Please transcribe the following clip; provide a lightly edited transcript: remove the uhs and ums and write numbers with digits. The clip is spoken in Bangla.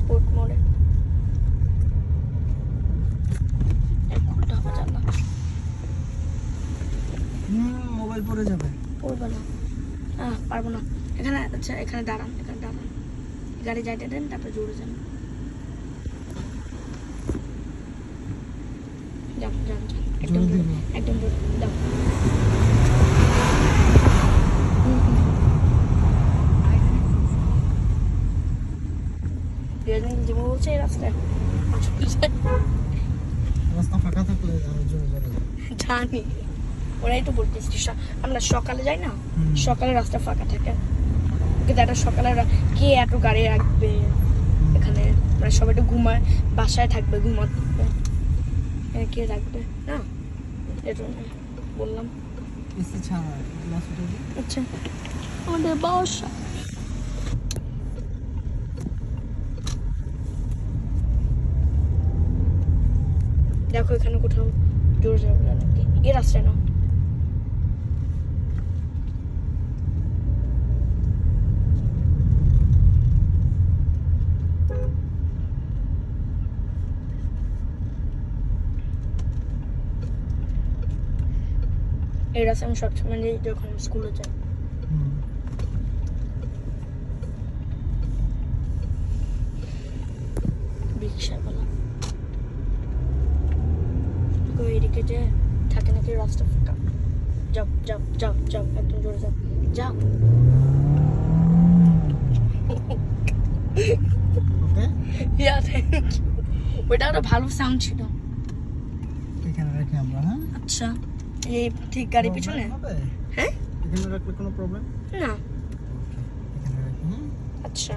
স্পোর্ট মোড়ে খুলতে হবে জানলা। মোবাইল পড়ে যাবে। পড়বে না, পারবো না। এখানে আচ্ছা এখানে দাঁড়ান, এখানে দাঁড়ান, গাড়ি যাইতে দেন তারপরে জোরে যান। যান যান যান, একদম জোরে, একদম জোরে দাও। যে বলছে এই রাস্তায় রাস্তা ফাঁকা থাকলে আরো জোরে জোরে জানি, ওরাই তো বলতেছি আমরা সকালে যাই না, সকালে রাস্তা ফাঁকা থাকে, কিন্তু একটা সকালে কে এত গাড়ি রাখবে এখানে, মানে সবাই একটু ঘুমায়, বাসায় থাকবে, ঘুমাতে কে রাখবে না, এর জন্য বললাম। এসি ছাড়া গ্লাস উঠে দিই। আচ্ছা আমাদের বাসা দেখো এখানে কোথাও জোরে যাবে না নাকি, এই রাস্তায় না। এই রাস্তায় আমি সবসময় যাই যখন স্কুলে যাই। রিক্সাওয়ালা এদিকে যে থাকে নাকি রাস্তা ফাঁকা। যাও যাও যাও যাও, একদম জোরে যাও, যাও। ওকে ইয়া থ্যাংক ইউ, ওটা একটা ভালো সাউন্ড ছিল। এখানে রাখি আমরা। হ্যাঁ আচ্ছা এই ঠিক গাড়ি পিছনে। হবে? হ্যাঁ এখানে রাখলে কোনো প্রবলেম না। এখানে রাখি। আচ্ছা